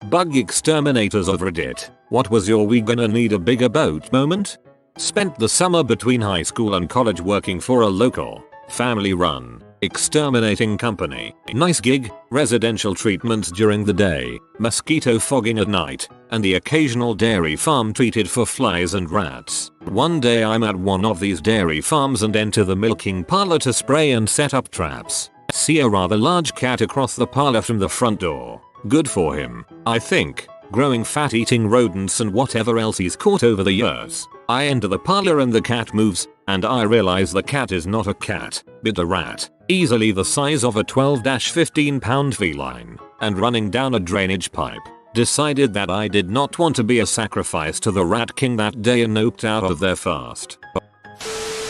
Bug exterminators of Reddit, what was your "we gonna need a bigger boat" moment? Spent the summer between high school and college working for a local, family-run, exterminating company. Nice gig, residential treatments during the day, mosquito fogging at night, and the occasional dairy farm treated for flies and rats. One day I'm at one of these dairy farms and enter the milking parlor to spray and set up traps. See a rather large cat across the parlor from the front door. Good for him, I think, growing fat, eating rodents and whatever else he's caught over the years. I enter the parlor and the cat moves, and I realize the cat is not a cat, but a rat, easily the size of a 12-15 pound feline, and running down a drainage pipe. Decided that I did not want to be a sacrifice to the rat king that day and opted out of there fast.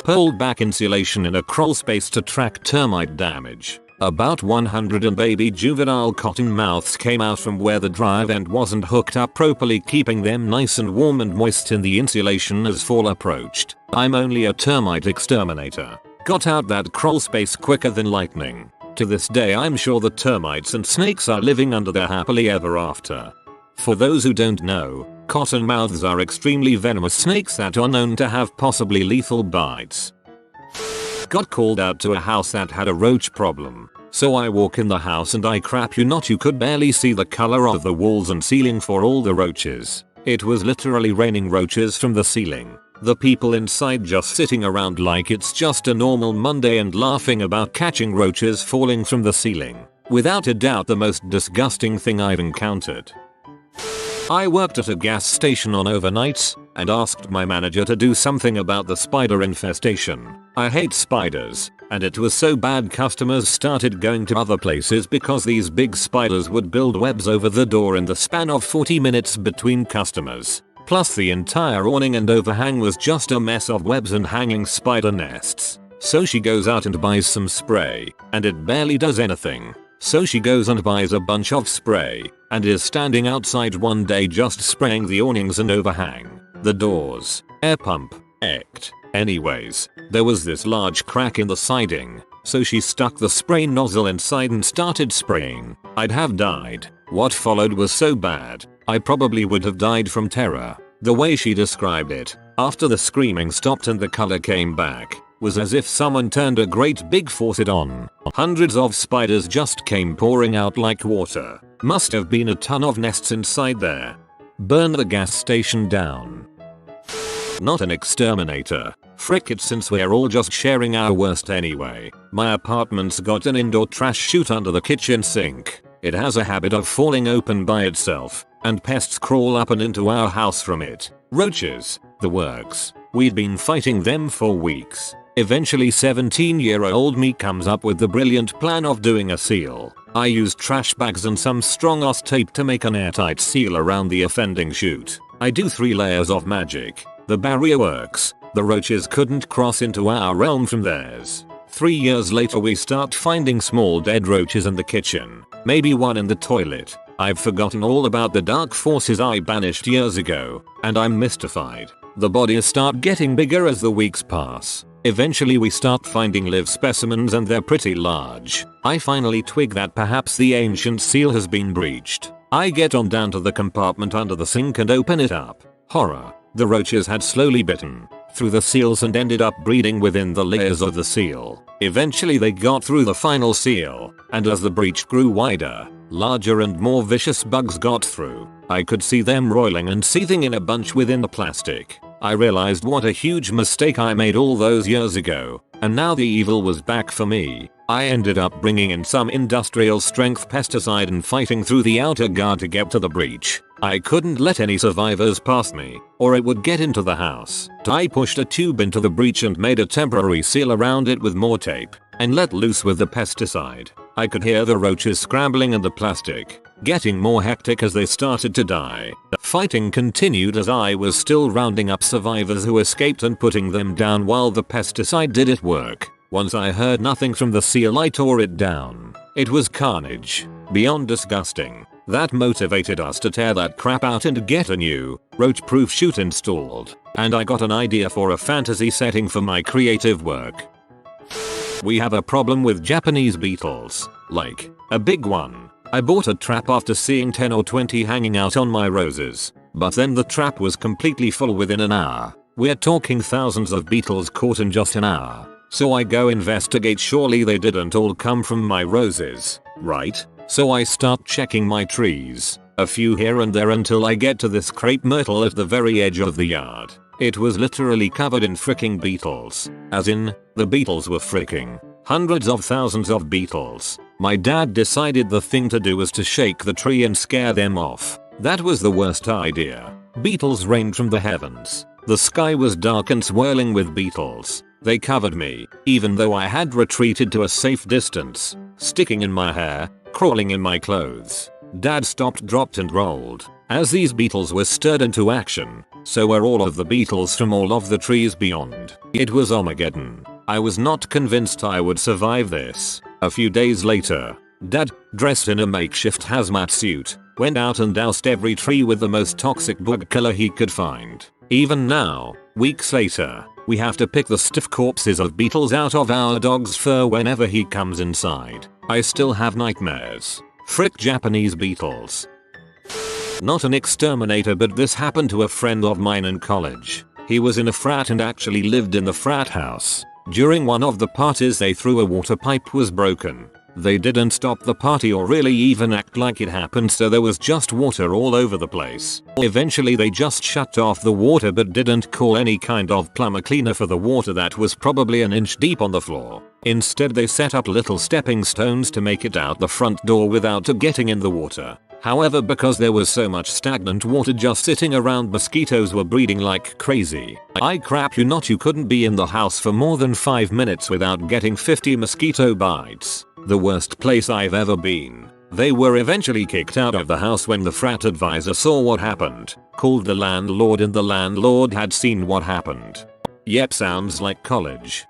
Pulled back insulation in a crawl space to track termite damage. About 100 baby juvenile cottonmouths came out from where the dry vent wasn't hooked up properly, keeping them nice and warm and moist in the insulation as fall approached. I'm only a termite exterminator. Got out that crawl space quicker than lightning. To this day I'm sure the termites and snakes are living under there happily ever after. For those who don't know, cottonmouths are extremely venomous snakes that are known to have possibly lethal bites. Got called out to a house that had a roach problem. So I walk in the house and I crap you not, you could barely see the color of the walls and ceiling for all the roaches. It was literally raining roaches from the ceiling. The people inside just sitting around like it's just a normal Monday and laughing about catching roaches falling from the ceiling. Without a doubt the most disgusting thing I've encountered. I worked at a gas station on overnights and asked my manager to do something about the spider infestation. I hate spiders, and it was so bad customers started going to other places because these big spiders would build webs over the door in the span of 40 minutes between customers. Plus the entire awning and overhang was just a mess of webs and hanging spider nests. So she goes out and buys some spray, and it barely does anything. So she goes and buys a bunch of spray, and is standing outside one day just spraying the awnings and overhang, the doors, air pump, Anyways, there was this large crack in the siding, so she stuck the spray nozzle inside and started spraying. I'd have died. What followed was so bad, I probably would have died from terror. The way she described it, after the screaming stopped and the color came back, was as if someone turned a great big faucet on. Hundreds of spiders just came pouring out like water. Must have been a ton of nests inside there. Burn the gas station down. Not an exterminator. Frick it, since we're all just sharing our worst anyway. My apartment's got an indoor trash chute under the kitchen sink. It has a habit of falling open by itself, and pests crawl up and into our house from it. Roaches, the works. We'd been fighting them for weeks. Eventually 17-year-old me comes up with the brilliant plan of doing a seal. I used trash bags and some strong ass tape to make an airtight seal around the offending chute. I do 3 layers of magic. The barrier works. The roaches couldn't cross into our realm from theirs. 3 years later we start finding small dead roaches in the kitchen. Maybe one in the toilet. I've forgotten all about the dark forces I banished years ago, and I'm mystified. The bodies start getting bigger as the weeks pass. Eventually we start finding live specimens and they're pretty large. I finally twig that perhaps the ancient seal has been breached. I get on down to the compartment under the sink and open it up. Horror. The roaches had slowly bitten through the seals and ended up breeding within the layers of the seal. Eventually they got through the final seal, and as the breach grew wider, larger and more vicious bugs got through. I could see them roiling and seething in a bunch within the plastic. I realized what a huge mistake I made all those years ago, and now the evil was back for me. I ended up bringing in some industrial strength pesticide and fighting through the outer guard to get to the breach. I couldn't let any survivors pass me, or it would get into the house. I pushed a tube into the breach and made a temporary seal around it with more tape, and let loose with the pesticide. I could hear the roaches scrambling in the plastic, getting more hectic as they started to die. The fighting continued as I was still rounding up survivors who escaped and putting them down while the pesticide did its work. Once I heard nothing from the seal, I tore it down. It was carnage. Beyond disgusting. That motivated us to tear that crap out and get a new, roach-proof chute installed. And I got an idea for a fantasy setting for my creative work. We have a problem with Japanese beetles. Like, a big one. I bought a trap after seeing 10 or 20 hanging out on my roses, but then the trap was completely full within an hour. We're talking thousands of beetles caught in just an hour. So I go investigate, surely they didn't all come from my roses, right? So I start checking my trees, a few here and there until I get to this crepe myrtle at the very edge of the yard. It was literally covered in fricking beetles. As in, the beetles were fricking. Hundreds of thousands of beetles. My dad decided the thing to do was to shake the tree and scare them off. That was the worst idea. Beetles rained from the heavens. The sky was dark and swirling with beetles. They covered me, even though I had retreated to a safe distance, sticking in my hair, crawling in my clothes. Dad stopped, dropped and rolled, as these beetles were stirred into action. So were all of the beetles from all of the trees beyond. It was Armageddon. I was not convinced I would survive this. A few days later, Dad, dressed in a makeshift hazmat suit, went out and doused every tree with the most toxic bug killer he could find. Even now, weeks later, we have to pick the stiff corpses of beetles out of our dog's fur whenever he comes inside. I still have nightmares. Frick Japanese beetles. Not an exterminator, but this happened to a friend of mine in college. He was in a frat and actually lived in the frat house. During one of the parties they threw a water pipe was broken. They didn't stop the party or really even act like it happened, so there was just water all over the place. Eventually they just shut off the water but didn't call any kind of plumber cleaner for the water that was probably an inch deep on the floor. Instead they set up little stepping stones to make it out the front door without getting in the water. However, because there was so much stagnant water just sitting around, mosquitoes were breeding like crazy. I crap you not, you couldn't be in the house for more than 5 minutes without getting 50 mosquito bites. The worst place I've ever been. They were eventually kicked out of the house when the frat advisor saw what happened, called the landlord, and the landlord had seen what happened. Yep, sounds like college.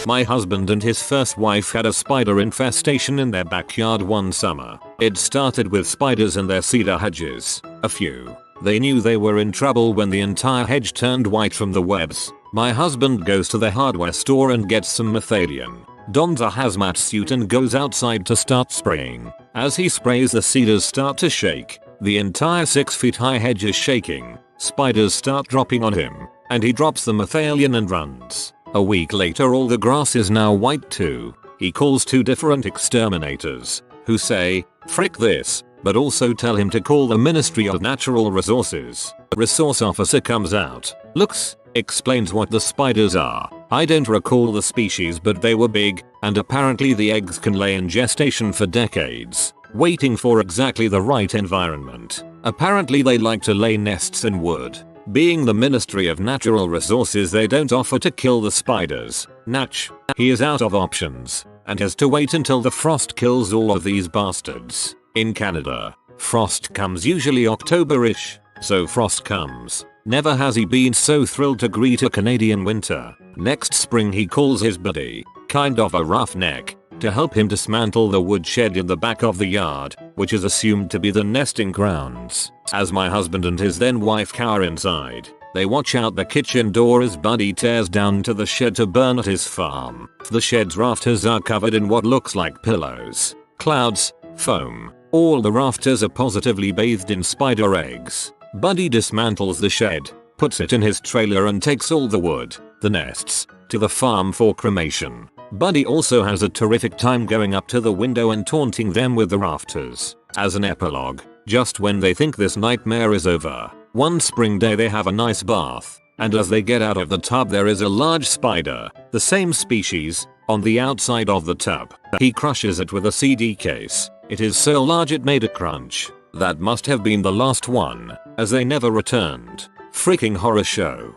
My husband and his first wife had a spider infestation in their backyard one summer. It started with spiders in their cedar hedges. A few. They knew they were in trouble when the entire hedge turned white from the webs. My husband goes to the hardware store and gets some methadone, dons a hazmat suit and goes outside to start spraying. As he sprays, the cedars start to shake. The entire 6 feet high hedge is shaking. Spiders start dropping on him, and he drops the methadone and runs. A week later all the grass is now white too. He calls 2 different exterminators, who say, "Frick this," but also tell him to call the Ministry of Natural Resources. A resource officer comes out, looks, explains what the spiders are. I don't recall the species, but they were big, and apparently the eggs can lay in gestation for decades, waiting for exactly the right environment. Apparently they like to lay nests in wood. Being the Ministry of Natural Resources, they don't offer to kill the spiders. Natch. He is out of options, and has to wait until the frost kills all of these bastards. In Canada, frost comes usually October-ish, so frost comes. Never has he been so thrilled to greet a Canadian winter. Next spring he calls his buddy, kind of a roughneck, to help him dismantle the woodshed in the back of the yard, which is assumed to be the nesting grounds. As my husband and his then wife cower inside, they watch out the kitchen door as Buddy tears down to the shed to burn at his farm. The shed's rafters are covered in what looks like pillows, clouds, foam. All the rafters are positively bathed in spider eggs. Buddy dismantles the shed, puts it in his trailer and takes all the wood, the nests, to the farm for cremation. Buddy also has a terrific time going up to the window and taunting them with the rafters. As an epilogue, just when they think this nightmare is over, one spring day they have a nice bath, and as they get out of the tub there is a large spider, the same species, on the outside of the tub. He crushes it with a CD case. It is so large it made a crunch. That must have been the last one, as they never returned. Freaking horror show.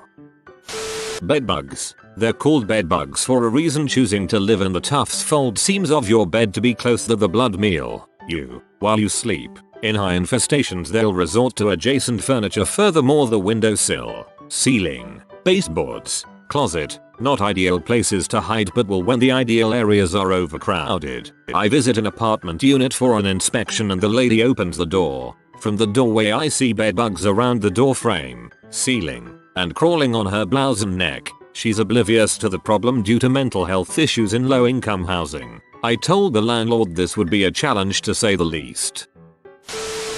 Bedbugs. They're called bedbugs for a reason. Choosing to live in the tufts fold seams of your bed to be close to the blood meal you while you sleep. In high infestations they'll resort to adjacent furniture. Furthermore, the windowsill, ceiling, baseboards, closet, not ideal places to hide, but will when the ideal areas are overcrowded. I visit an apartment unit for an inspection and the lady opens the door. From the doorway I see bedbugs around the door frame, ceiling, and crawling on her blouse and neck. She's oblivious to the problem due to mental health issues in low-income housing. I told the landlord this would be a challenge to say the least.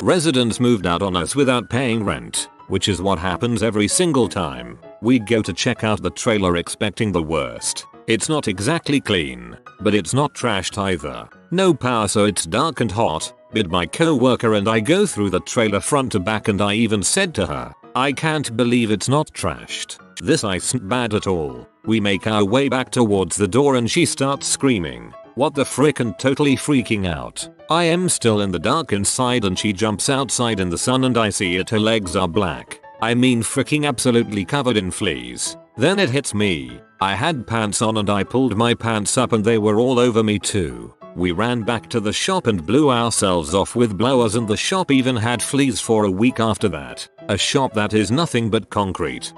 Residents moved out on us without paying rent, which is what happens every single time. We go to check out the trailer expecting the worst. It's not exactly clean, but it's not trashed either. No power, so it's dark and hot. But my co-worker and I go through the trailer front to back, and I even said to her, I can't believe it's not trashed. This isn't bad at all. We make our way back towards the door and she starts screaming, what the frick, and totally freaking out. I am still in the dark inside and she jumps outside in the sun and I see it, her legs are black. I mean freaking absolutely covered in fleas. Then it hits me. I had pants on and I pulled my pants up and they were all over me too. We ran back to the shop and blew ourselves off with blowers, and the shop even had fleas for a week after that. A shop that is nothing but concrete.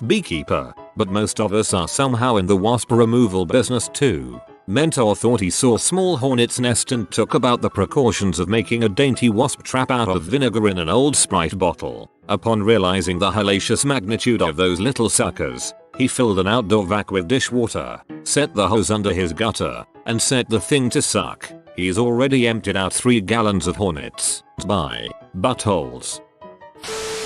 Beekeeper, but most of us are somehow in the wasp removal business too. Mentor thought he saw small hornet's nest and took about the precautions of making a dainty wasp trap out of vinegar in an old Sprite bottle. Upon realizing the hellacious magnitude of those little suckers, he filled an outdoor vac with dishwater, set the hose under his gutter, and set the thing to suck. He's already emptied out 3 gallons of hornets. By buttholes.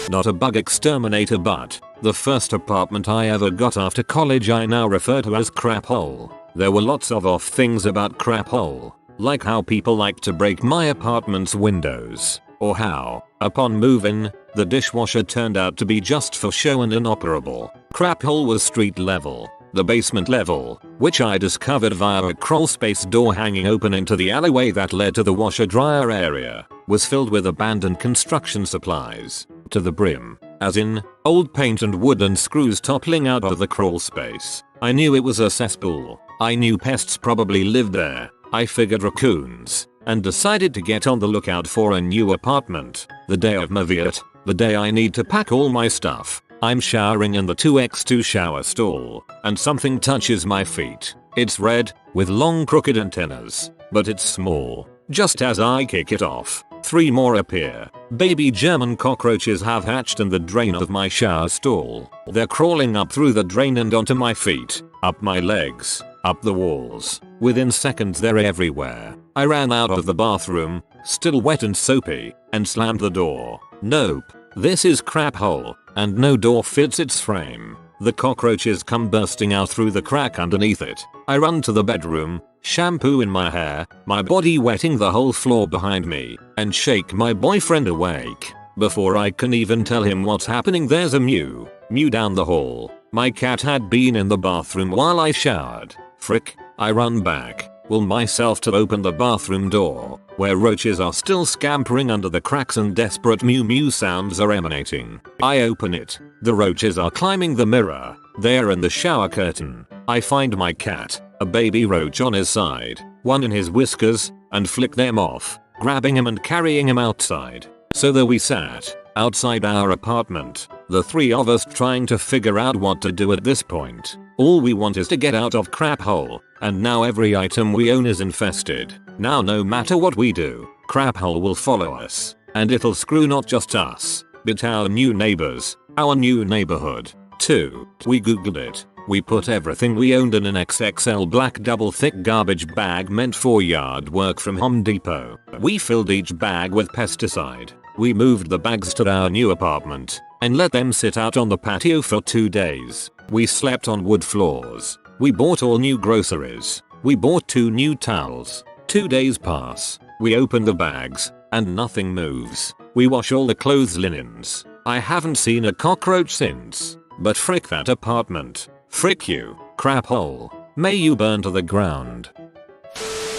Not a bug exterminator, but the first apartment I ever got after college I now refer to as crap hole. There were lots of off things about crap hole, like how people like to break my apartment's windows, or how, upon move-in, the dishwasher turned out to be just for show and inoperable. Crap hole was street level. The basement level, which I discovered via a crawlspace door hanging open into the alleyway that led to the washer dryer area, was filled with abandoned construction supplies, to the brim, as in, old paint and wooden screws toppling out of the crawlspace. I knew it was a cesspool. I knew pests probably lived there. I figured raccoons, and decided to get on the lookout for a new apartment. The day of my visit, the day I need to pack all my stuff. I'm showering in the 2x2 shower stall, and something touches my feet. It's red, with long crooked antennas, but it's small. Just as I kick it off, 3 more appear. Baby German cockroaches have hatched in the drain of my shower stall. They're crawling up through the drain and onto my feet, up my legs, up the walls. Within seconds they're everywhere. I ran out of the bathroom, still wet and soapy, and slammed the door. Nope. This is crap hole, and no door fits its frame. The cockroaches come bursting out through the crack underneath it. I run to the bedroom, shampoo in my hair, my body wetting the whole floor behind me, and shake my boyfriend awake. Before I can even tell him what's happening, there's a mew down the hall. My cat had been in the bathroom while I showered. Frick, I run back, will myself to open the bathroom door, where roaches are still scampering under the cracks and desperate mew sounds are emanating. I open it. The roaches are climbing the mirror. They're in the shower curtain. I find my cat, a baby roach on his side, one in his whiskers, and flick them off, grabbing him and carrying him outside. So there we sat, outside our apartment, the 3 of us trying to figure out what to do at this point. All we want is to get out of crap hole, and now every item we own is infested. Now no matter what we do, crap hole will follow us, and it'll screw not just us, but our new neighbors, our new neighborhood, too. We googled it. We put everything we owned in an XXL black double thick garbage bag meant for yard work from Home Depot. We filled each bag with pesticide. We moved the bags to our new apartment, and let them sit out on the patio for 2 days. We slept on wood floors. We bought all new groceries. We bought 2 new towels. 2 days pass. We open the bags, and nothing moves. We wash all the clothes linens. I haven't seen a cockroach since. But frick that apartment. Frick you, crap hole. May you burn to the ground.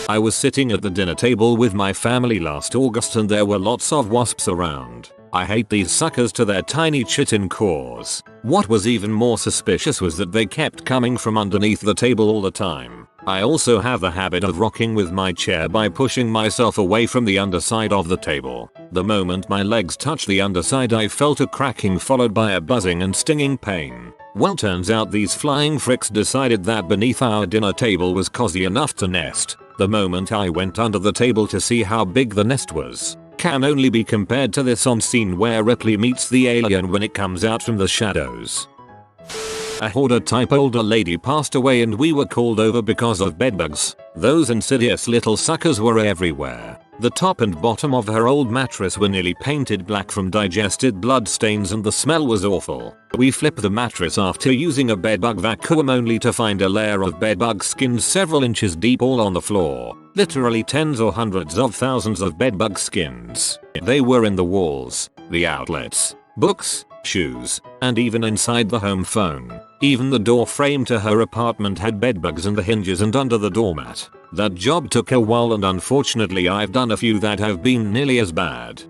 I was sitting at the dinner table with my family last August and there were lots of wasps around. I hate these suckers to their tiny chitin cores. What was even more suspicious was that they kept coming from underneath the table all the time. I also have the habit of rocking with my chair by pushing myself away from the underside of the table. The moment my legs touched the underside I felt a cracking followed by a buzzing and stinging pain. Well, turns out these flying fricks decided that beneath our dinner table was cozy enough to nest. The moment I went under the table to see how big the nest was, can only be compared to this on scene where Ripley meets the alien when it comes out from the shadows. A Hoarder type older lady passed away and we were called over because of bedbugs. Those insidious little suckers were everywhere. The top and bottom of her old mattress were nearly painted black from digested blood stains and the smell was awful. We flipped the mattress after using a bedbug vacuum only to find a layer of bedbug skins several inches deep all on the floor. Literally tens or hundreds of thousands of bedbug skins. They were in the walls, the outlets, books, shoes, and even inside the home phone. Even the door frame to her apartment had bedbugs in the hinges and under the doormat. That job took a while and unfortunately I've done a few that have been nearly as bad.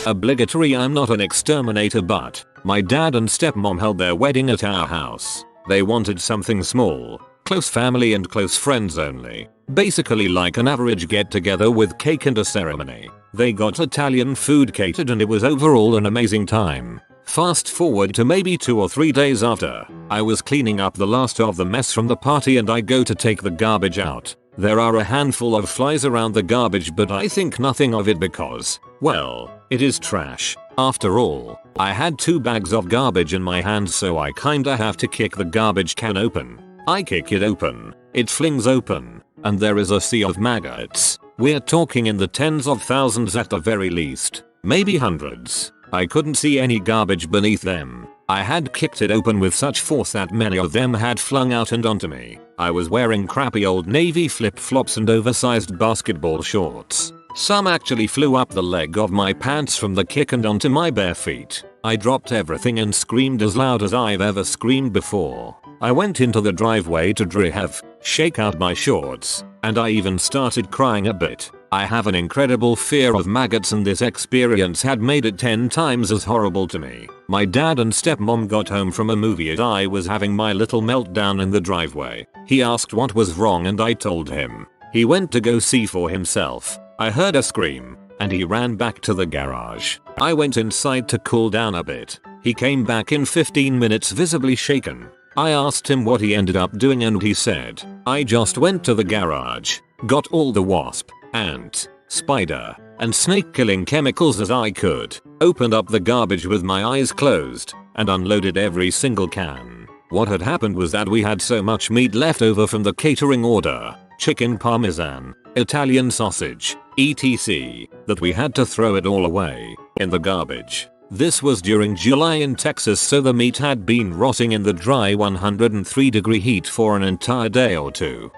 Obligatory, I'm not an exterminator, but my dad and stepmom held their wedding at our house. They wanted something small, close family and close friends only. Basically like an average get together with cake and a ceremony. They got Italian food catered and it was overall an amazing time. Fast forward to maybe 2 or 3 days after, I was cleaning up the last of the mess from the party and I go to take the garbage out. There are a handful of flies around the garbage but I think nothing of it because, well, it is trash. After all, I had 2 bags of garbage in my hands so I kinda have to kick the garbage can open. I kick it open, it flings open, and there is a sea of maggots. We're talking in the tens of thousands at the very least, maybe hundreds. I couldn't see any garbage beneath them. I had kicked it open with such force that many of them had flung out and onto me. I was wearing crappy old navy flip-flops and oversized basketball shorts. Some actually flew up the leg of my pants from the kick and onto my bare feet. I dropped everything and screamed as loud as I've ever screamed before. I went into the driveway to shake out my shorts, and I even started crying a bit. I have an incredible fear of maggots and this experience had made it 10 times as horrible to me. My dad and stepmom got home from a movie and I was having my little meltdown in the driveway. He asked what was wrong and I told him. He went to go see for himself. I heard a scream, and he ran back to the garage. I went inside to cool down a bit. He came back in 15 minutes visibly shaken. I asked him what he ended up doing and he said, I just went to the garage, got all the wasp, ant, spider, and snake killing chemicals as I could, opened up the garbage with my eyes closed, and unloaded every single can. What had happened was that we had so much meat left over from the catering order, chicken parmesan, Italian sausage, etc., that we had to throw it all away in the garbage. This was during July in Texas, so the meat had been rotting in the dry 103-degree heat for an entire day or two.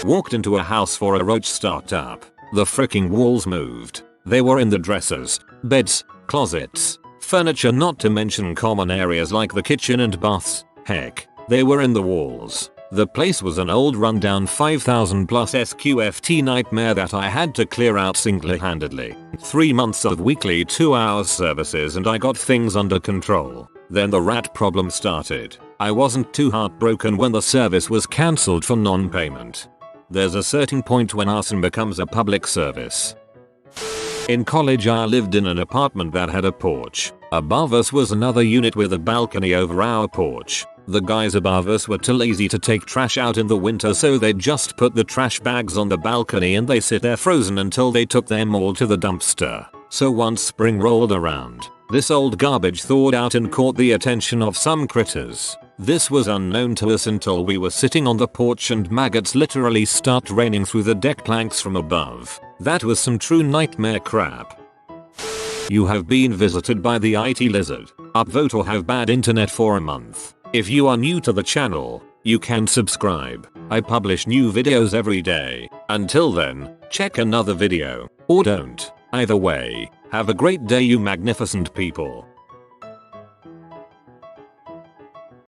Walked into a house for a roach startup. The fricking walls moved. They were in the dressers, beds, closets, furniture, not to mention common areas like the kitchen and baths. Heck, they were in the walls. The place was an old rundown 5000 plus SQFT nightmare that I had to clear out single-handedly. 3 months of weekly 2-hour services and I got things under control. Then the rat problem started. I wasn't too heartbroken when the service was cancelled for non-payment. There's a certain point when arson becomes a public service. In college I lived in an apartment that had a porch. Above us was another unit with a balcony over our porch. The guys above us were too lazy to take trash out in the winter, so they just put the trash bags on the balcony and they sit there frozen until they took them all to the dumpster. So once spring rolled around, this old garbage thawed out and caught the attention of some critters. This was unknown to us until we were sitting on the porch and maggots literally start raining through the deck planks from above. That was some true nightmare crap. You have been visited by the IT lizard. Upvote or have bad internet for a month. If you are new to the channel, you can subscribe. I publish new videos every day. Until then, check another video, or don't. Either way, have a great day you magnificent people.